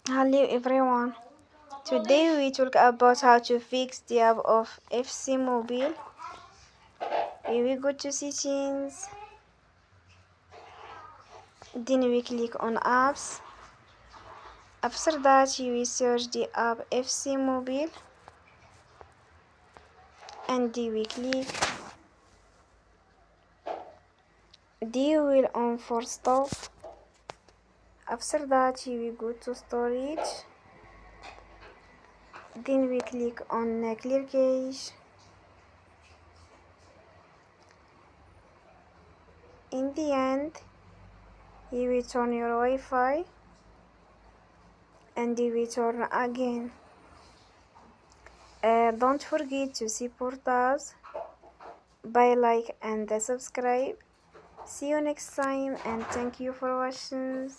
Hello everyone. Today we talk about how to fix the app of FC Mobile. Here we go to settings. Then we click on apps. After that we search the app FC Mobile and we click. We will on for stop. After that we go to storage. Then we click on clear cache. In the end, you will turn your Wi-Fi and you will turn again. Don't forget to support us by like and subscribe. See you next time and thank you for watching.